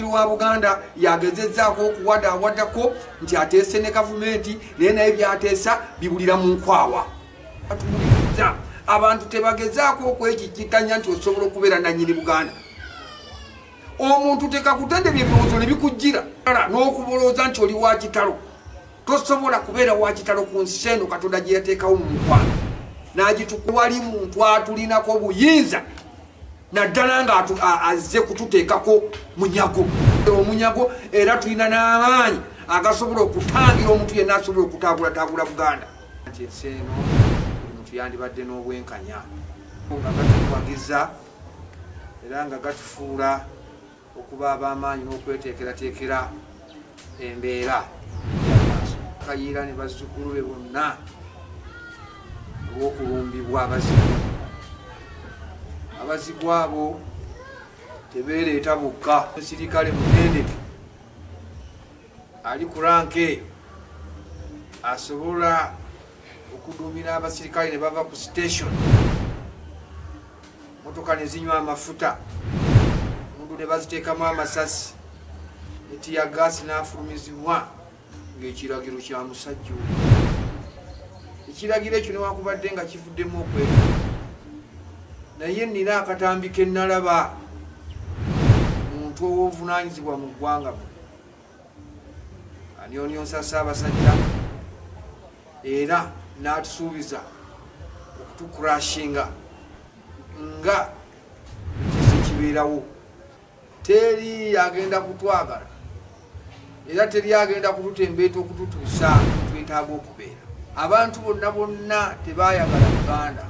Wa Buganda yagezezzaako okuwadawadako nti ateese ne gavumenti naye naye byateesa bibulira mu nkwawa. Abantu tebagezaako okwekikikanya nti osobola okubeera nannyini Buganda. Omuntu tekakutendebya ebirowoozo ne bikujjira n'okubolooza nti oli wa kitalo. Tosobola kubeera wa kitalo ku nsi eno Katonda gye yateekawo mu nkwawa n'agitukuwali muntu atulinako obuyinza naddala nga azze kututeekako munyago. Omunyago era tulina n'amaanyi agasobola okutangira omuntu yenna asobola okutaagula Buganda. Nti ensi eno omuntu yandibadde n'obwenkanya nga gatuwagiza era nga gatufuula okuba ab'amaanyi n'okweteekerateekera embeera. Kayiira ne bazzukulu be bonna olw'okulumbibwa abazigu abo tebeereeta bukka. Omusirikale mutendeke ali ku rank eyo asobola okuduumira abasirikale ne bava ku station, motoka ne zinywa amafuta, mundu ne baziteekamu amasasi, ne tiyagaasi n'afulumizibwa ng'ekiragiro kya musajja oyo. Ekiragiro ekyo newakubadde nga kivuddemu okweta, naye nina akatambi ke nalaba muntu ow'obuvunaanyizibwa mu ggwanga muno anyonyonsa Ssaabasajja era n'atusuubiza okutukurashinga nga ekisi kibeerawo. Teri agenda kutwagala era teri agenda kututembeeta okututuusa twetaaga okubeera. Abantu bonna bonna tebaayagala Buganda.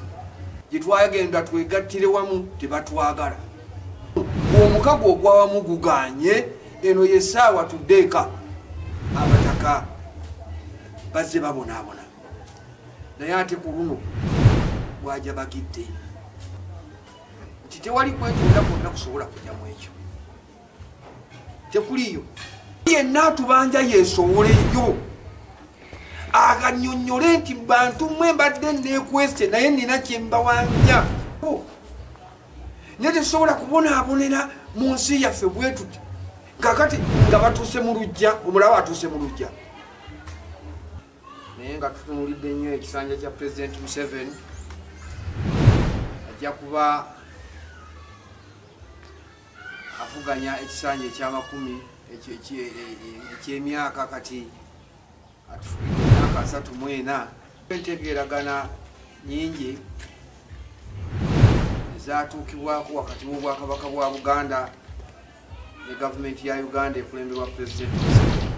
Gye twagenda twegattire wamu tebatwagala. Omukago ogwawamu guganye eno yessaawa tuddeeka abataka bazze babonaabona, naye ate ku luno bw'ajja bagidde nti tewali kwetunda kwonna kusobola kujjamu ekyo. Tekuliyo yenna atubanja yeesowoleyo agannyonnyole nti bantu mmwe mbadde neekwese naye nina kye mbawanja. Naye tetusobola kubonaabonera mu nsi yaffe bwe tuti kakati nga batuuse mu luggya, omulawo atuuse mu luggya. Naye nga tutunulidde nnyo ekisanja kya Pulezidenti Museveni ajja kuba avuganya ekisanja eky'amakumi eky'emyaka kati atufugidde emyaka 34. Entegeeragana nnyingi ezatuukibwako wakati w'obwakabaka bwa Buganda ne gavumenti ya Uganda ekulembebwa Pulezidenti Museveni.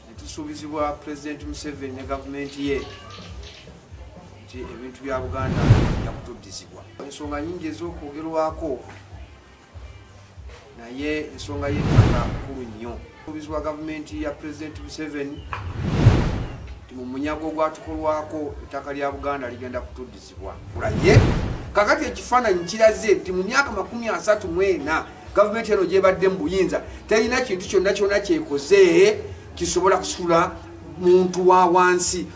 Netusuubizibwa Pulezidenti Museveni ne gavumenti ye nti ebintu bya Buganda byakutuddizibwa. Ensonga nnyingi ez'okwogerwako naye ensonga y'ettaka nkulu nnyo. Tusuubizibwa gavumenti ya Pulezidenti Museveni nti mu munyago ogwatukolwako ettaka lya Buganda ligenda kutuddizibwa. Ye kakati ekifaananyi kiraze nti mu myaka 34 gavumenti eno gyebadde mu buyinza terina kintu kyonna kyonna kyekoze kisobola kusula muntu wa wansi.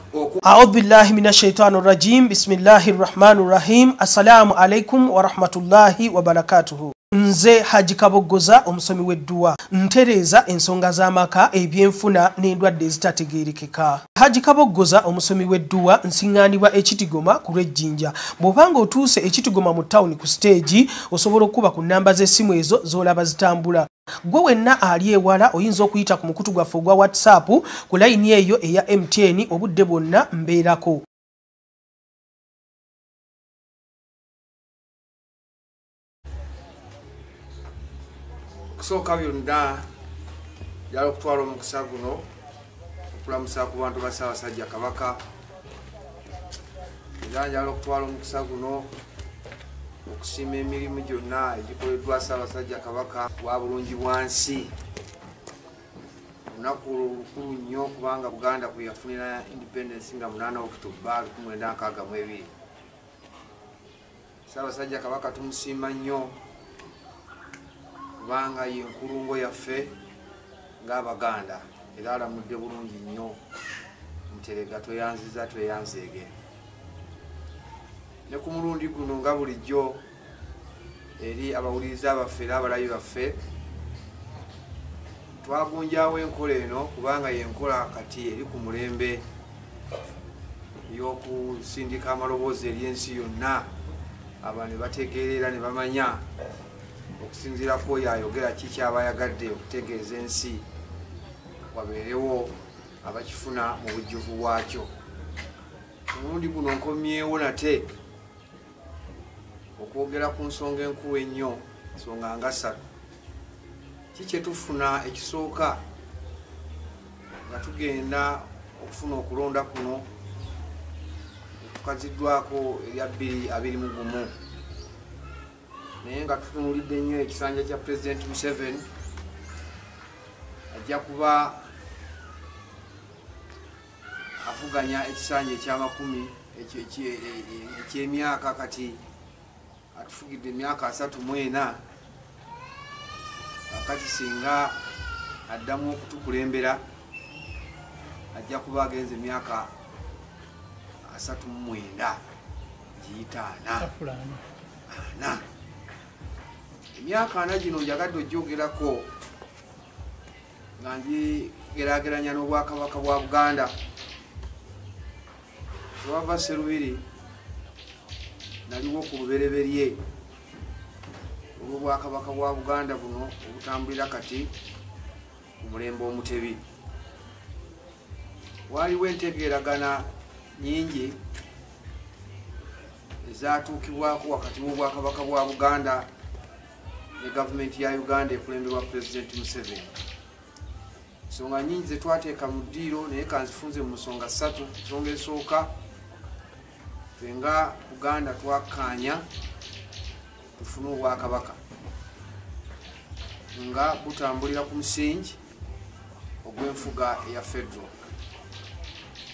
A'udhu billahi minash shaitani rrajim. Bismillahir rahmanir rahim. Assalamu alaikum wa rahmatullahi wa barakatuhu. Nze Haji Kaboggoza omusomi w'edduwa ntereeza ensonga z'amaka ebyenfuna n'endwadde ezitategeerekeka. Haji Kaboggoza omusomi w'edduwa nsiŋŋaanibwa Ekitigoma ku lw'Ejjinja. Bw'obanga otuuse Ekitigoma mu ttawuni ku siteegi osobola okuba ku nnamba z'essimu ezo z'olaba zitambula. Gwe wenna ali ewala oyinza okuyita ku mukutu gwaffe ogwa WhatsApp ku layini eyo eya MTN obudde bwonna mbeerako. Okusooka byonna njala okutwala omukisa guno okulamusa ku bantu ba Ssaabasajja Kabaka, era njala okutwala omukisa guno okusiima emirimu gyonna egikoleddwa Ssaabasajja Kabaka wa bulungi bwansi. Olunaku olukulu nnyo kubanga Buganda kwe yafunira independence nga 8 Oktoba 1962. Ssaabasajja Kabaka tumusiima nnyo kubanga ye nkulungo yaffe ng'Abaganda era alamudde bulungi nnyo. Nterega tweyanziza tweyanzeege. Ne ku mulundi guno nga bulijjo eri abawuliriza baffe n'abalabi baffe twagunjawo enkola eno kubanga yenkola kati eri ku mulembe y'okusindika amaloboozi ery'ensi yonna abantu ne bategeerera ne bamanya okusinziira ku oyo ayogera ki kyaba ayagadde okutegeeza ensi wabeerewo abakifuna mu bujjuvu bwakyo. Omulundi guno nkomyewo nate okwogera ku nsonga enkulu ennyo, nsonga nga 3. Ki kye tufuna ekisooka nga tugenda okufuna okulonda kuno okukaziddwako erya 2021, naye nga tutunulidde nnyo ekisanja kya President Museveni ajja kuba avuganya ekisanja ekyamakumi ekyemyaka kati atufugidde emyaka 34 akati singa addamu okutukulembera ajja kuba agenze emyaka 39 giyitaana emyaka 4 gino njagadde ogyogerako nga ngigeraageranya n'obwakabaka bwa Buganda. Tewava Sserubiri naliwo ku lubereberye olw'obwakabaka bwa Buganda buno obutambulira kati ku mulembe Omutebi. Waaliwo entegeeragana nyingi ezatuukibwako wakati w'obwakabaka bwa Buganda ne gavumenti ya Uganda ekulemberwa President Museveni. Ensonga nyingi zetwateeka mu ddiiro naye kanzifunze mu nsonga 3. Ensonga esooka, ffe nga Buganda twakkaanya tufune obwakabaka nga butambulira ku musingi ogw'enfuga eya federal.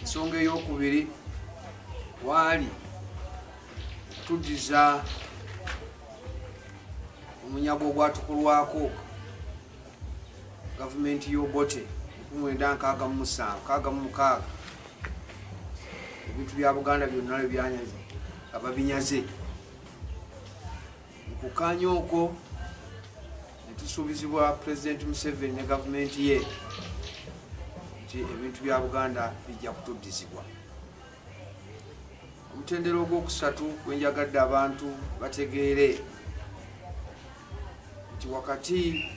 Ensonga ey'okubiri waali okutuddiza omunyago ogwatukulwako gavumenti y'Obote 1966 ebintu bya Buganda byonna byanyaze ababinyaze. Okukkaanya okwo ne tusuubizibwa President Museveni ne gavumenti ye nti ebintu bya Buganda bijja kutuddizibwa. Omutendera ogwokusatu gwenjagadde abantu bategeere nti wakati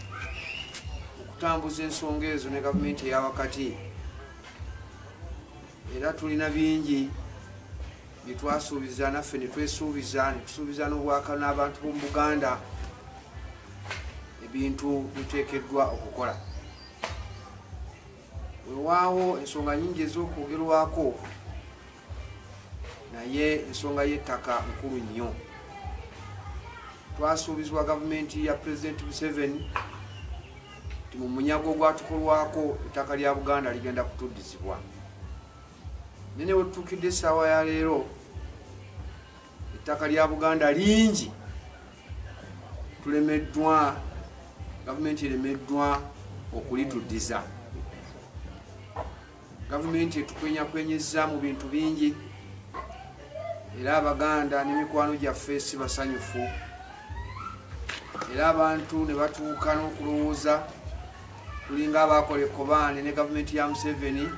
okutambuza ensonga ezo ne gavumenti eyawakati era tulina bingi byetwasuubiza naffe netusuubiza n'obwaka n'abantu b'omu Buganda ebintu biteekeddwa okukola. Wewaawo ensonga nyingi ez'okwogerwako naye ensonga y'ettaka nkulu nnyo. Twasuubizibwa gavumenti ya President Museveni nti mu munyago ogwatukolwako ettaka lya Buganda ligenda kutuddizibwa. Nene wetutukidde essaawa ya leero ettaka lya Buganda lingi, tulemeddwa, gavumenti eremeddwa okulituddiza. Gavumenti etukwenyakwenyezza mu bintu bingi era Abaganda n'emikwano gyaffe si basanyufu, era abantu ne batuuka n'okulowooza tulinga abakola ekkobaane ne gavumenti ya Museveni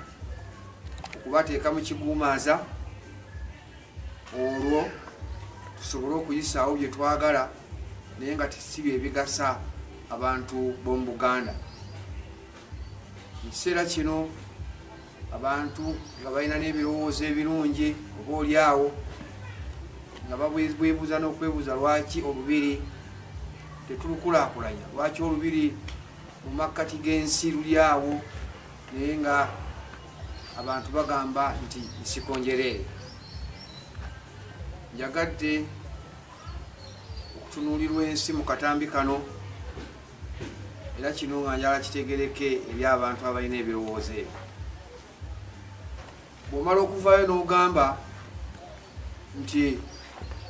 okubateeka mu kiguumaaza olwo tusobole okuyisaawo bye twagala naye nga si bye bigasa abantu b'omu Buganda. Mu kiseera kino abantu nga balina n'ebirowoozo ebirungi oba oliawo nga babwebuuza n'okwebuuza lwaki olubiri tetulukulaakulanya, lwaki olubiri mu makkati g'ensi luliawo naye nga abantu bagamba nti nsiko njereere. Njagadde okutunuulirwa ensi mu katambi kano era kino nga njala kitegereke eri abantu abalina ebirowoozo ebyo. Bw'omala okuvaayo n'ogamba nti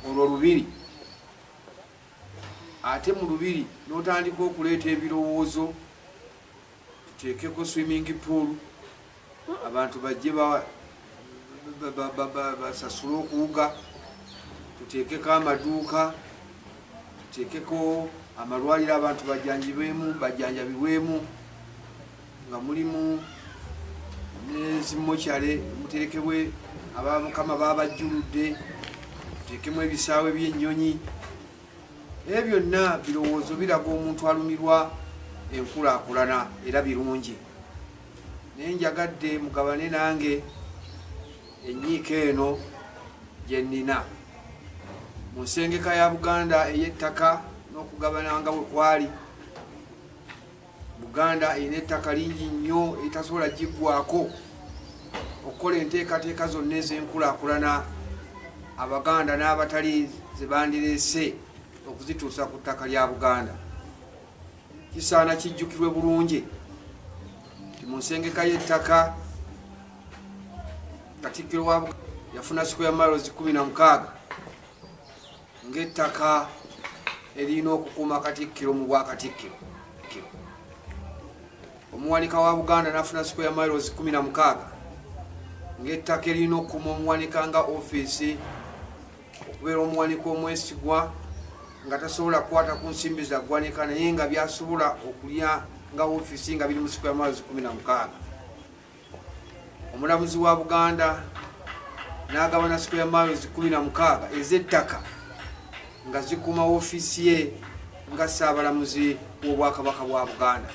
olwo lubiri, ate mu lubiri n'otandika okuleeta ebirowoozo, tuteekeko swimming pool, abantu bajje basasule okuwuga, tuteekeko amaduuka, tuteekeko amalwaliro abantu bajjanjabirwemu, nga mulimu nezimokyale muterekebwe abamukama babajjuludde, muteekemu ebisaawe by'ennyonyi. Ebyo byonna birowoozo biraga omuntu alumirwa enkulaakulana era birungi. Naye njagadde mugabane nange enyiika eno gye nnina mu nsengeka ya Buganda ey'ettaka n'okugabana nga bwe kwali. Buganda erina ettaka lingi nnyo eritasobola giggwako okukola enteekateeka zonna ez'enkulaakulana Abaganda n'abatali ze bandireese okuzituusa ku ttaka lya Buganda. Kisaana kijjukirwe bulungi nti mu nsengeka y'ettaka Katikkiro wa Buganda yafuna square miles 16 ng'ettaka erina okukuuma Katikkiro mu Bwakatikkiro. Omuwanika wa Buganda n'afuna square miles 16 ng'ettaka erina okukuuma omuwanika nga ofiisi, okubeera omuwanika omwesigwa nga tasobola kukwata ku nsimbi za ggwanika naye nga byasobola okulya nga ofiisi nga biri mu square miles 16. Omulamuzi wa Buganda n'agabana square miles 16 ez'ettaka nga zikuuma ofiisi ye nga ssaabalamuzi w'Obwakabaka bwa Buganda.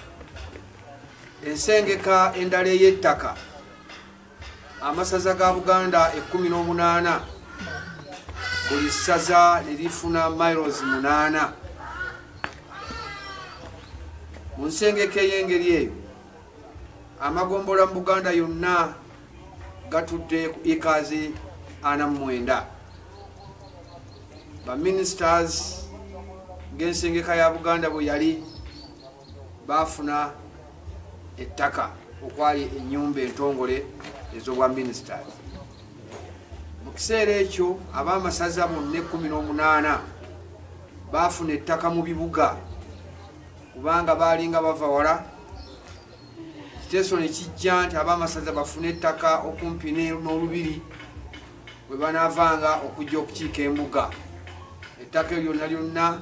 Ensengeka endala ey'ettaka amasaza ga Buganda 18 buli ssaza ne lifuna miles 8. Mu nsengeka ey'engeri eyo amagombola mu Buganda yonna gatudde ku ekazi 49. Baministers ng'ensengeka ya Buganda bwe yali baafuna ettaka okwali ennyumba entongole ez'obwa ministers. Mu kiseera ekyo ab'amasaza bonna 18 baafuna ettaka mu bibuga kubanga baalinga bava wala. Kiteeso ne kijja nti ab'amasaza bafune ettaka okumpi n'olubiri bwe banaavanga okujja okukiika embuga. Ettaka lyonna lyonna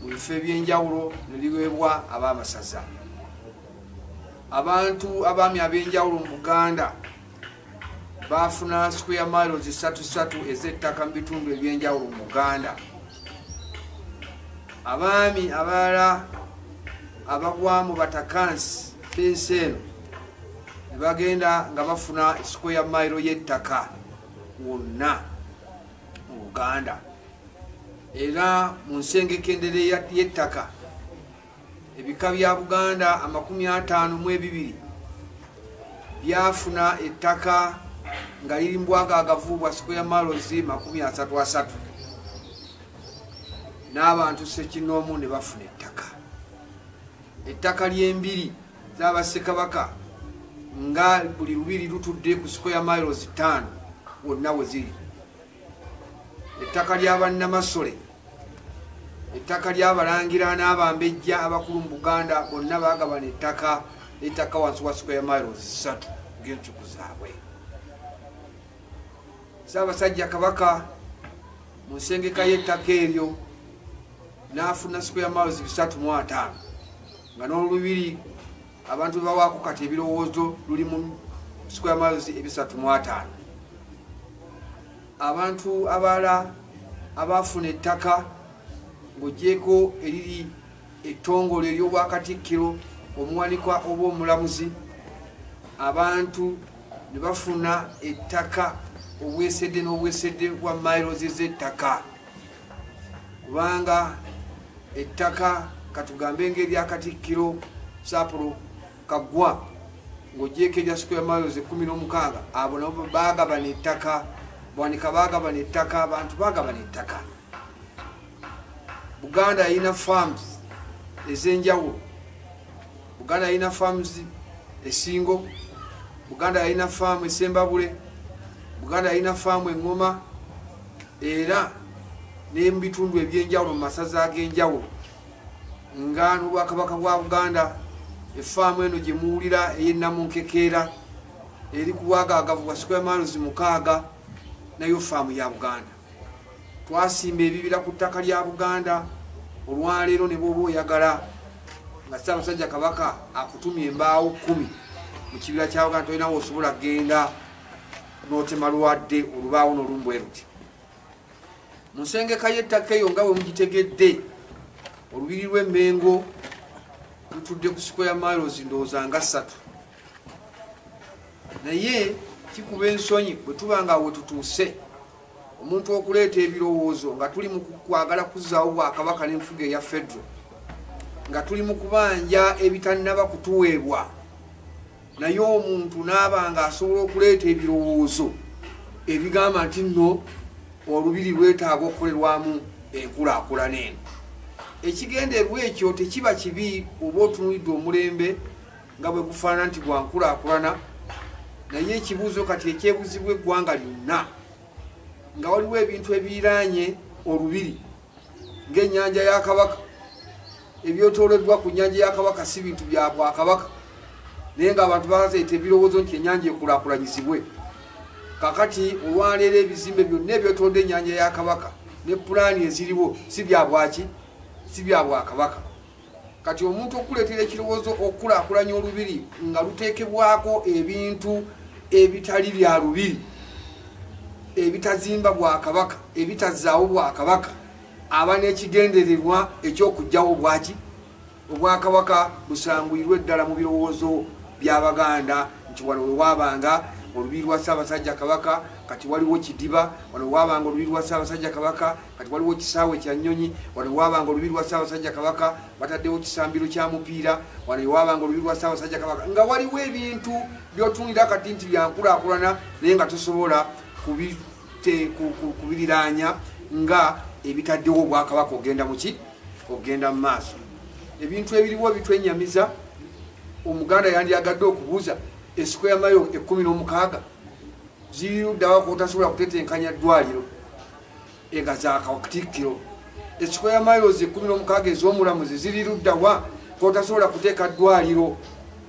mu bifo eby'enjawulo ne liweebwa ab'amasaza. Abantu abaami ab'enjawulo mu Buganda baafuna square miles 33 ez'ettaka mu bitundu eby'enjawulo mu Buganda. Abaami abalala abagwa mu batakansi fensi eno ne bagenda nga bafuna square mile y'ettaka wonna mu Buganda. Era mu nsengeka endala y'ettaka ebika bya Buganda 52 byafuna ettaka nga liri mu bwagaagavu bwa square miles 33 n'abantu Ssekinoomu ne bafuna ettaka. Ettaka ly'embiri z'Abassekabaka nga buli lubiri lutudde ku square miles 5 wonna we ziri. Ettaka ly'Abannamasole, ettaka ly'Abalangira n'Abambejja abakulu mu Buganda bonna baagabana ettaka wansi wa square miles 3 ng'ensuku zaabwe. Ssaabasajja Kabaka mu nsengeka y'ettaka eryo n'afuna square miles 35 nga n'olubiri abantu bawaako kati ebirowoozo luli mu square miles 35. Abantu abalala abaafuna ettaka ng'ogyeko eriri ettongole ery'Obwakatikkiro omuwanika oba omulamuzi, abantu ne bafuna ettaka obwesedde n'obwesedde bwa miles z'ettaka kubanga ettaka katugambe ng'erya Katikkiro Sapolo Kaggwa ng'ogyeko erya square miles 16 abo nabo baagabana ettaka, Bwanika baagabana ettaka, abantu baagabana ettaka. Buganda yalina farms ez'enjawulo. Buganda yalina farms eSingo, Buganda yalina farm eSembabule, Buganda yalina farm eNgoma, era ne mu bitundu eby'enjawulo mu masaza ag'enjawulo nga n'Obwakabaka bwa Buganda. Effaamu eno gye muwulira ey'Ennamunkekeera eri ku bwagaagavu bwa square miles 6 nayo faamu ya Buganda. Twasimba ebibira ku ttaka lya Buganda olwaleero ne bw'oba oyagala nga Ssaabasajja Kabaka akutumye embaawo 10 mu kibira kya Buganda tolina wosobola genda n'otema lwadde olubaawo n'olumbwe luti. Mu nsengeka y'ettaka eyo nga bwe mugitegedde olubiri lw'Emmengo lutudde ku square miles ndowooza nga 3 naye kikuba ensonyi bwe tuba nga we tutuuse omuntu okuleeta ebirowoozo nga tuli mu kwagala kuzzaawo Bwakabaka n'enfuga eya federo nga tuli mu kubanja ebitannaba kutuweebwa naye omuntu n'aba nga asobola okuleeta ebirowoozo ebigamba nti nno olubiri lwetaaga okukolerwamu enkulaakulana eno. Ekigenderwa ekyo tekiba kibi oba otunulidde omulembe nga bwe gufaanana nti gwa nkulaakulana, naye ekibuuzo kati ekyebuzibwa eggwanga lyonna nga waliwo ebintu ebiriraanye olubiri ng'ennyanja ya Kabaka. Ebyotooleddwa ku nnyanja ya Kabaka si bintu bya Bwakabaka, naye ng'abantu bazeeta ebirowoozo nti ennyanja ekulaakulanyizibwe. Kakati olwaleero ebizimbe byonna ebyotooledde ennyanja ya Kabaka ne pulaani eziriwo si bya bwaki, si bya Bwakabaka. Kati omuntu okuleetera ekirowoozo okukulaakulanya olubiri nga luteekebwako ebintu ebitali bya lubiri, ebitazimba Bwakabaka, ebitazzaawo Bwakabaka, aba n'ekigendererwa eky'okuggyawo bwaki Obwakabaka busanguyirwe ddala mu birowoozo by'Abaganda nti wano we waabanga olubiri lwa Ssaabasajja Kabaka kati waliwo Kidiba, wano waabanga olubiri lwa Ssaabasajja Kabaka kati waliwo kisaawe kya Nnyonyi, wano waabanga olubiri lwa Ssaabasajja Kabaka bataddewo kisambiro kya mupiira, wano waabanga olubiri lwa Ssaabasajja Kabaka, nga waliwo ebintu by'otunira kati nti bya nkulaakulana naye nga tosobola kubiriraanya nga ebitaddewo Bwakabaka ogenda muki, ogenda mu maaso. Ebintu ebiriwo bitwenyamiza. Omuganda yandyagadde okubuuza esquare mile 16 ziri luddawa k'otasobola kutetenkanya ddwaliro nga za Katikkiro. Esquare miles 16 ez'omulamuzi ziri luddawa k'otasobola kuteeka ddwaliro.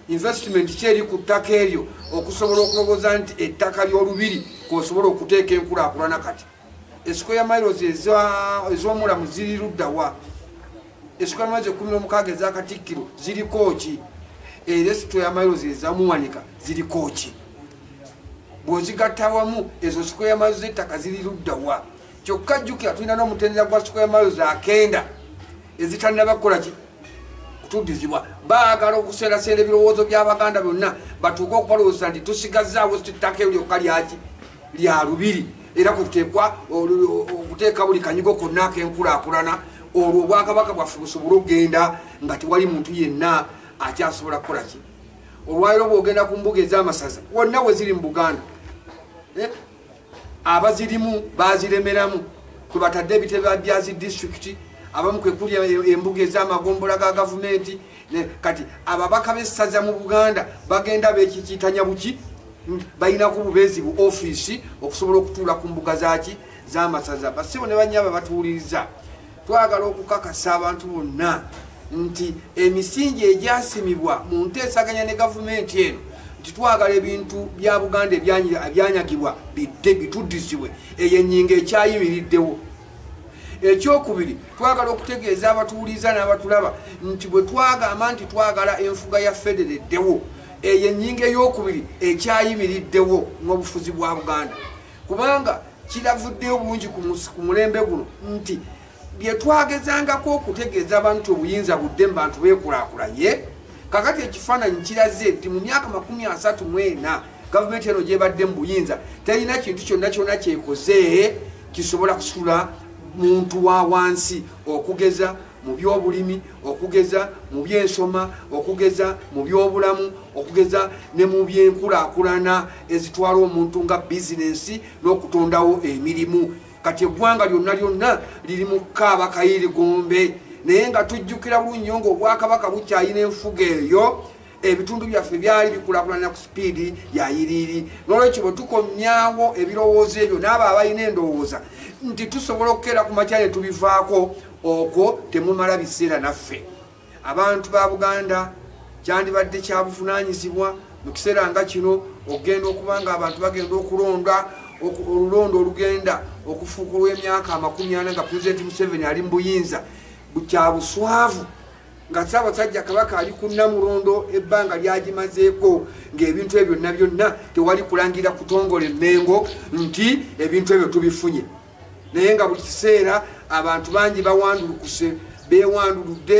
Investment ki eri ku ttaka eryo okusobola okulowooza nti ettaka ly'olubiri k'osobola okuteeka enkulaakulana kati. Esquare miles ez'omulamuzi ziri luddawa. Esquare miles 16 eza Katikkiro ziriko ki? Esquare miles ezamuwanika ziriko ki? Bw'ozigatta wamu ezo square miles z'ettaka ziri luddawa? Kyokka jjukira tulina n'omutendera gwa square miles 9 ezitannaba kukola ki? Kutuddizibwa. Baagala okuseeraseera ebirowoozo by'Abaganda byonna batuuke okubalowooza nti tusigazaawo ettaka eryo lyokka lyaki? Lya lubiri, era kuteekwa okuteeka buli kanyigo konna ak'enkulaakulana olwo Obwakabaka bwaffe busobole okugenda nga tewali muntu yenna akyasobola kukola ki? Olwaliro bw'ogenda ku mbuga ez'amasaza wonna we ziri mu Buganda, abazirimu baaziremeramu kwe batadde ebitebe bya zi disitulikiti, abamu kwe kuli embuga ez'amagombola ga gavumenti. Kati ababaka b'essaza mu Buganda bagenda beekikitanya buki? Balinaku bubeezi bu ofiisi okusobola okutuula ku mbuga zaki z'amasaza. Basibo ne bannyaba batuwuliriza, twagala okukakasa abantu bonna nti emisingi egyasimibwa mu nteesaganya ne gavumenti eno nti twagala ebintu bya Buganda ebyanyagibwa bidde bituddizibwe, eyo ennyingo ekyayimiriddewo. Ekyokubiri, twagala okutegeeza abatuwuliza n'abatulaba nti bwe twagamba nti twagala enfuga ya federo eddewo, eyo ennyingo ey'okubiri ekyayimiriddewo n'obufuzi bwa Buganda, kubanga kiravuddeyo bulungi ku mulembe guno nti bye twagezangako okutegeeza abantu obuyinza budde mu bantu beekulaakulanye. Kakati ekifaananyi kiraze nti mu myaka 34 gavumenti eno gyebadde mu buyinza terina kintu kyonna kyonna kyekoze kisobola kusula muntu wa wansi, okugeza mu byobulimi, okugeza mu byensoma, okugeza mu byobulamu, okugeza ne mu byenkulaakulana ezitwala omuntu nga bizinensi n'okutondawo emirimu. Kati eggwanga lyonna lyonna liri mu kukaaba kayirigombe, naye nga tujjukira bulungi nga Obwakabaka bukyayina enfuga eyo, ebitundu byaffe byali bikulaakulana ku sipiidi ya yiriiri. N'olwekyo bwe tukomyawo ebirowoozo ebyo n'abo abalina endowooza nti tusobola okukeera ku makya ne tubivaako, okwo temumala biseera naffe. Abantu ba Buganda kyandibadde kya buvunaanyizibwa mu kiseera nga kino okugenda okuba nga abantu bagenda okulonda olulondo olugenda okufuuka olw'emyaka 40 nga Pulezidenti Museveni ali mu buyinza, bukya buswavu nga Ssaabasajja Kabaka ali ku Namulondo ebbanga lyagimazeeko ng'ebintu ebyo byonna byonna tewali kulangira kutongole Mengo nti ebintu ebyo tubifunye. Naye nga buli kiseera abantu bangi bawandulukuse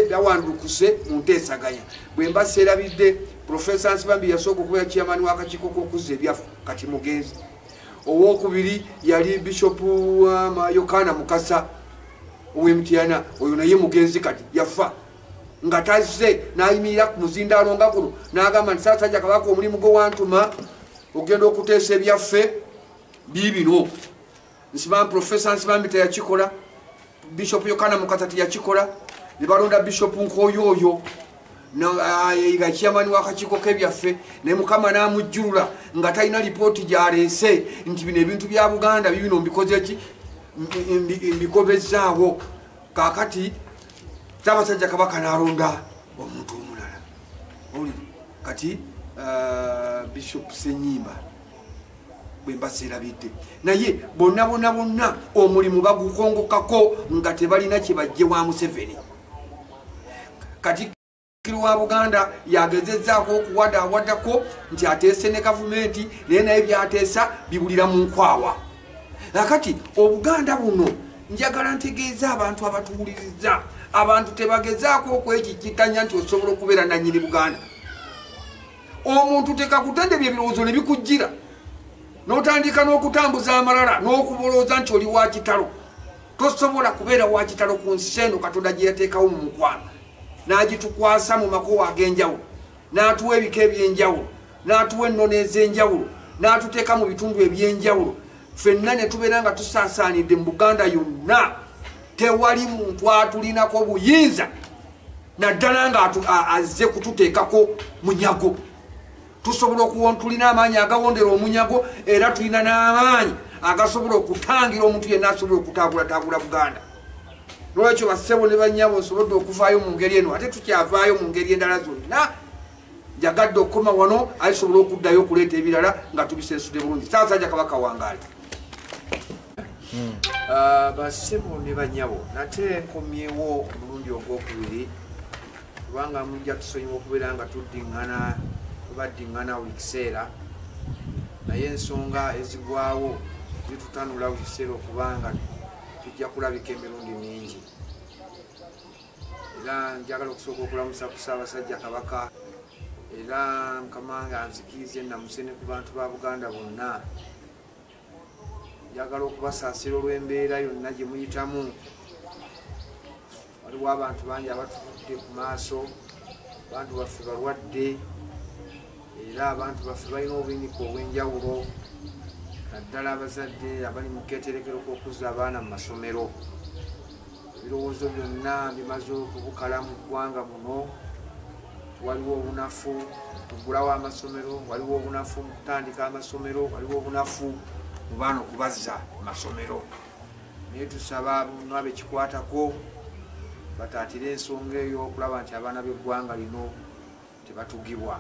bawandulukuse mu nteesaganya. Bwe mba seerabidde Profesa Nsibambi yasooka okubeera chairman w'akakiiko k'okuzza ebyafu kati mugenzi. Owookubiri yali Bishop Yokaana Mukasa ow'Emityana, oyo naye mugenzi kati yafa nga tazze n'ayimirira ku muzindaalo nga guno n'agamba nti Ssaabasajja Kabaka omulimu gwe wantuma ogenda okuteesa ebyaffe biibino. Profesa Nsibambi teyakikola, Bishop Yokaana Mukasa teyakikola, ne balonda Bishop Nkooyooyo nga chairman w'akakiiko k'ebyaffe, ne Mukama n'amujjulula nga talina lipooti gy'aleese nti bino ebintu bya Buganda bibino mbikoze ki mbikobezzaawo. Kaakati Ssaabasajja Kabaka n'alonda omuntu omulala kati Bishop Ssenyimba bwe mba seerabidde. Naye bonna omulimu bagukongokako nga tebalina kye bajje wa Museveni. Katikkiro wa Buganda yagezezzaako okuwaddaako nti ateese ne gavumenti, naye naye byateesa bibulira mu nkwawa. Nakati Obuganda buno njagala ntegeeza abantu abatuwuliriza, abantu tebagezaako okwekikikanya nti osobola okubeera nannyini Buganda. Omuntu tekakutendebya ebirowoozo ne bikujjira n'otandika n'okutambuza amalala n'okubolooza nti oli wa kitalo. Tosobola kubeera wa kitalo ku nsi eno Katonda gye yateekawo mu mukwano, n'agitukwasa mu makowa ag'enjawulo, n'atuwa ebika eby'enjawulo, n'atuwa ennono ez'enjawulo, n'atuteeka mu bitundu eby'enjawulo. Ffenna ne tubeera nga tusaasaanidde mu Buganda yonna, tewali muntu atulinako buyinza naddala nga azze kututeekako munyago. Tusobola tulina amaanyi agawondera omunyago, era tulina n'amaanyi agasobola okutangira omuntu yenna asobola okutaagula Buganda. Nolwekyo bassebo ne bannyabo nsobodde okuvaayo mu ngeri eno, ate tukyavaayo mu ngeri endala zonna. Njagadde okukoma wano alisobola okuddayo okuleeta ebirala nga tubisensudde bulungi. Ssaabasajja Kabaka wangaali. Bassebo ne bannyabo, nate nkomyewo omulundi ogwokubiri kubanga mujja tusonyiwa okubeera nga baddiŋŋana buli kiseera, naye ensonga ezigwawo zitutanula buli kiseera okubanga tujja kulabika emirundi mingi. Era njagala okusooka okulamusa ku Ssaabasajja Kabaka, era Mukama wange anzikirize namusene ku bantu ba Buganda bonna. Njagala okubasaasira olw'embeera yonna gye muyitamu. Waliwo abantu bangi abatuvudde ku maaso, abantu baffe balwadde, era abantu baffe balina obuyinike obw'enjawulo, naddala abazadde abali mu keeterekero k'okuzza abaana mu masomero. Ebirowoozo byonna bimaze okubukala mu ggwanga muno. Waliwo obunafu kugulawo amasomero, waliwo obunafu mu kutandika amasomero, waliwo obunafu mu baana okubazza amasomero. Naye tusaba bonna abekikwatako bataatire ensonga eyo okulaba nti abaana b'eggwanga lino tebatugibwa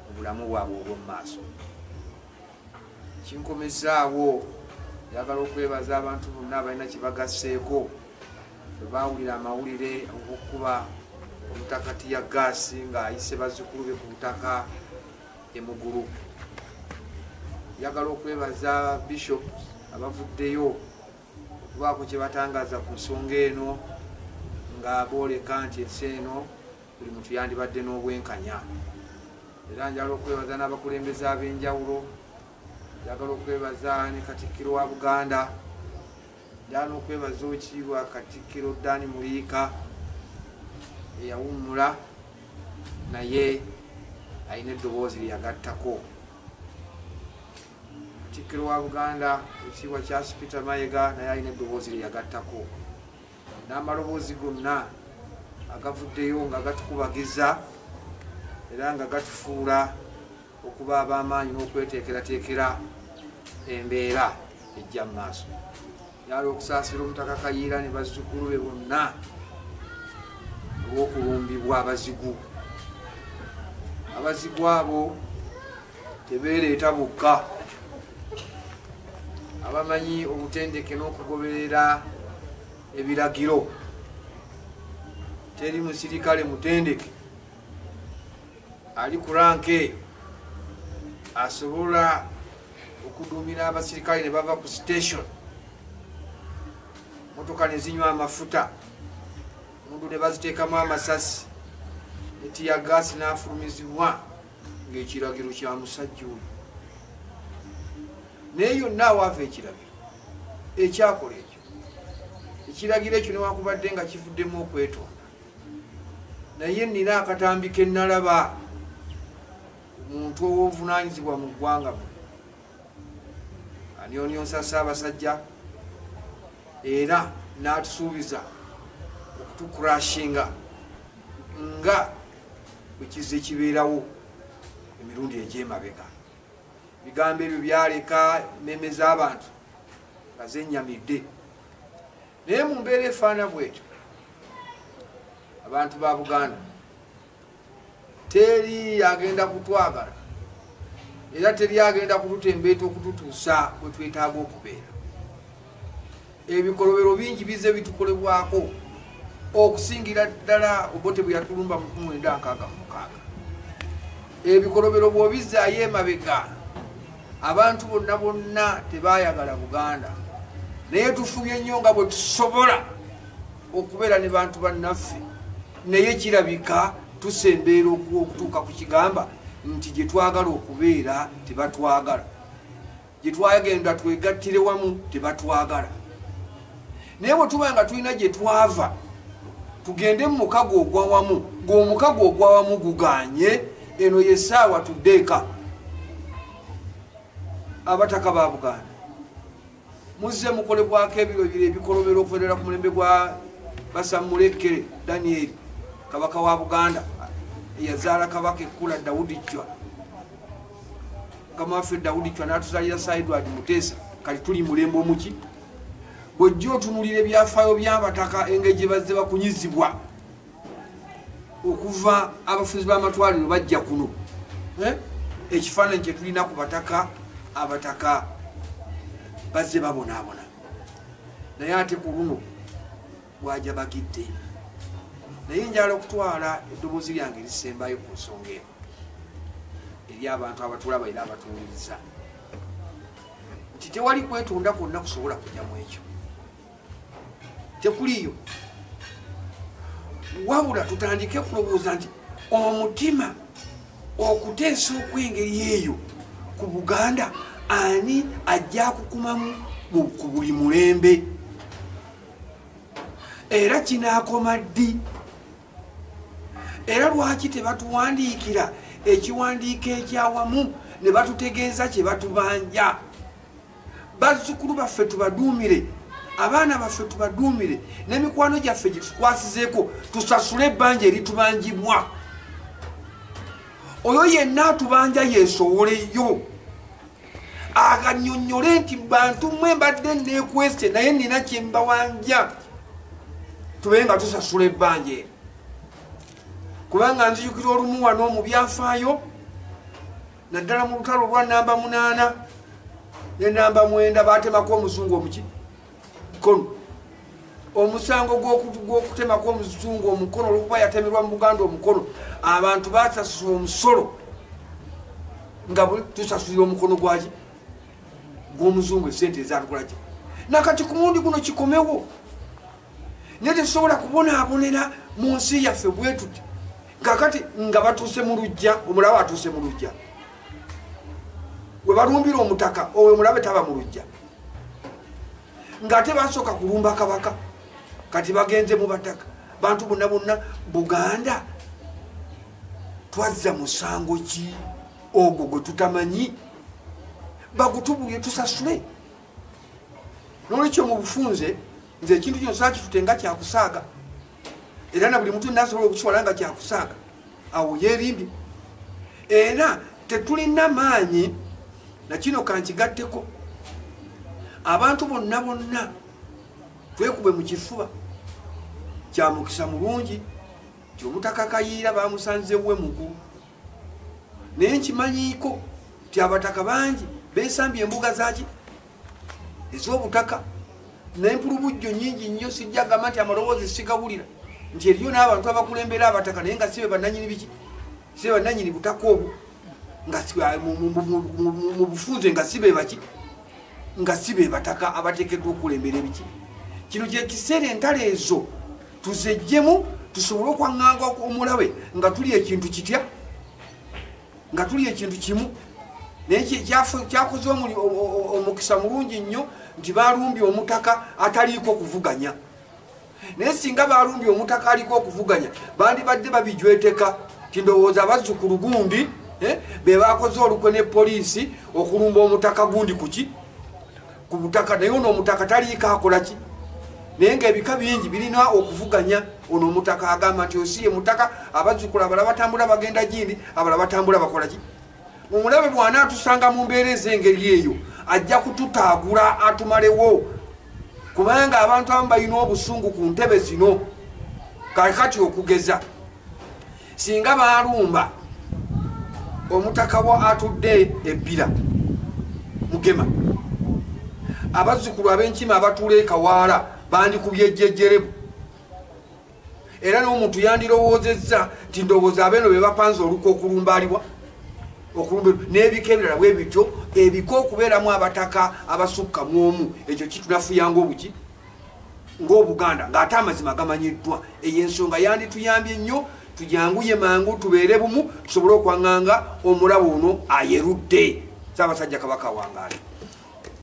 mu bulamu bwabwe obw'omu maaso. Kinkomezaawo, njagala okwebaza abantu bonna abalina kye bagasseeko bwe baawulira amawulire og'okuba omutaka tiya gaasi ng'ayise bazzukulu be ku butaka emugulu. Njagala okwebaza Bishop abavuddeyo okubaako kye batangaaza ku nsonga eno nga booleka nti ensi eno buli muntu yandibadde n'obwenkanya. Era njagala okwebaza n'abakulembeze ab'enjawulo, njagala okwebaza ne Katikkiro wa Buganda, njagala okwebaza Oweekitiibwa Katikkiro Dani Muliika eyawummula naye alina eddoboozi lyeyagattako. Katikkiro wa Buganda Oweekitiibwa Charles Peter Mayiga naye alina eddoboozi lyeyagattako. N'amaloboozi gonna agavuddeyo nga gatukubagiza era nga gatufuula okuba ab'amaanyi n'okweteekerateekera embeera ejja mu maaso. Njagala okusaasira Omutaka Kayiira ne bazzukulu be bonna olw'okulumbibwa abazigu. Abazigu abo tebeereeta bokka, abamanyi obutendeke n'okugoberera ebiragiro. teri musirikale mutendeke ali ku ranka eyo asobola okudumira abasirikale ne bava ku station, motoka ne zinywa amafuta, mundu ne baziteekamu amasasi, netiyagasi n'afulumizibwa ng'ekiragiro kya musajja oyo. naye yonna awaava ekiragiro ekyakola ekyo, ekiragiro ekyo newakubadde nga kivuddemu okwetonda, naye nina akatambi ke nalaba omuntu ow'obuvunanyizibwa mu ggwanga mu anyonyonsa Ssaabasajja era n'atusuubiza okutukurashinga nga bwekize kibeerawo emirundi egy'emabega. Bigambo ebyo byaleka emmeme z'abantu nga zennyamidde, naye mu mbeera efaana bwetyo abantu ba Buganda teri agenda kutwagala era teri agenda kututembeeta okututuusa bwe twetaaga okubeera. Ebikolobero bingi bize bitukolebwako okusingira ddala Obote bwe yatulumba mu 1966. Ebikolobero bw'obizaayo emabega abantu bonna bonna tebaayagala Buganda, naye tufubye nnyo nga bwe tusobola okubeera ne bantu bannaffe, naye kirabika tusembeera okutuuka ku kigamba nti gye twagala okubeera tebatwagala, gye twagenda twegattire wamu tebatwagala. Naye bwe tuba nga tulina gye twava tugende mu mukago ogwa wamu, ng'omukago ogwa wamu guganye, eno yessaawa tuddeeka. Abataka ba Buganda muzze mukolebwako ebiro ebiro ebikolobera okuvelera ku mulembe gwa Basamulekere Daniel kabaka wa Buganda eyazaala kabaka ekkula Daudi Chwa. Mukama waffe Daudi Chwa n'atuzaalira Sir Edward Muteesa, kati tuli mulembe omuki. Bw'ojja otunuulira ebyafaayo by'abataka engeri gye bazze bakunyizibwa okuva abafuzi b'amatwaliro bajja kuno, ekifaananyi kye tulina ku bataka, abataka bazze babonaabona. Naye ate ku luno bwajja bagidde. Naye njala okutwala eddoboozi lyange erisembayo ku nsonga eno eri abantu abatulaba era abatuwuliriza nti tewali kwetonda kwonna kusobola kujja mu ekyo, tekuliyo. Wabula tutandike kulowooza nti omutima okuteesa okw'engeri eyo ku Buganda ani ajja kukumamu ku buli mulembe, era kinaakoma ddi? Era lwaki tebatuwandiikira ekiwandiiko ekyawamu ne batutegeeza kye batubanja? Bazzukulu baffe tubaduumire, abaana baffe tubaduumire, n'emikwano gyaffe gye tukwasizeeko tusasule ebbanja eritubanjibwa. Oyo yenna atubanja yeesowoleyo agannyonnyole nti bantu mmwe mbadde neekwese naye nina kye mbawanja, tube nga tusasula ebbanja ero. Kubanga nzijukira olumu wano mu byafaayo naddala mu lutalo lwa namba 8 ne namba 9 baatemako omuzungu omuki kono. Omusango gw'okutemako omuzungu omukono olwokuba yatemerwa mu Buganda omukono, abantu basasula omusolo nga tusasulira omukono gwaki gw'omuzungu esente ezatukolaki. Nakati ku mundi guno kikomewo, naye tetusobola kubonaabonera mu nsi yaffe bwe tuti kakati nga batuuse mu luggya, omulabe atuuse mu luggya. We balumbira omutaka owe mulabe taba mu luggya, ng'ate basooka kulumba kabaka kati bagenze mu bataka. Bantu bonna bonna Buganda twazza musango ki ogwo gwe tutamanyi? Bagutubulye tusasule. N'olwekyo mu bufunze nze ekintu kyonna kitutenga kyakusaaga, era na buli muntu nasobola okukiwala nga kyakusaaga awo yeerimbye. Era tetulina maanyi nakino kankigatteko, abantu bonna bonna twekube mu kifuba. Kya mukisa mulungi nti Omutaka Kayiira bamusanzeewe mugulu, naye nkimanyiiko nti abataka bangi beesambye embuga zaki ez'obutaka, n'empulubujjo nnyingi nnyo, sijja gamba nti amaloboozi sigawulira, nti eriyo n'abantu abakulembera abataka naye nga sibe bannanyini biki sibe bannanyini butaka obwo nga mu bufunze nga sibe baki nga sibe bataka abateekeddwa okulembera ebiki. Kino kye kiseera entalo ezo tuzejjemu tusobole okwaŋŋanga omulabe nga tuli ekintu kitya nga tuli ekintu kimu. Naye kyakoze omukisa mulungi nnyo nti balumbye omutaka ataliiko kuvuganya. Naye singa balumbye omutaka aliko okuvuganya bandibadde babijweteka ti ndowooza abazzukulu gundi be bakoze olukwe ne poliisi okulumba omutaka gundi kuki ku butaka, naye ono omutaka taliiko akolaki. Naye ngaebika bingi birina okuvuganya. Ono omutaka agamba nti osiye mutaka, abazzukulu abala batambula bagenda gindi, abala batambula bakolaki. Omulabe bw'anaatusanga mu mbeera ez'engeri eyo ajja kututaagula atumalewo, kubanga abantu abamu balina obusungu ku ntebe zino. Kakati okugeza singa baalumba omutaka wa atudde ebbira Mugema, abazzukulu ab'enkima abatuula ekawaala bandikubye ejjejjerebu, era n'omuntu yandirowoozezza nti ndowooza abeeno be bapanze olukwe okulumbalibwa n'ebika ebirala bwe bityo, ebika okubeeramu abataka abasukka mu omu. Ekyo kitunafuya ng'obuki ng'Obuganda ng'ate amazima gamanyiddwa. Eyo ensonga yandituyambye nnyo, tujanguye mangu tubeere bumu tusobole okwaŋŋanga omulabe ono ayerudde. Ssaabasajja Kabaka wangaale.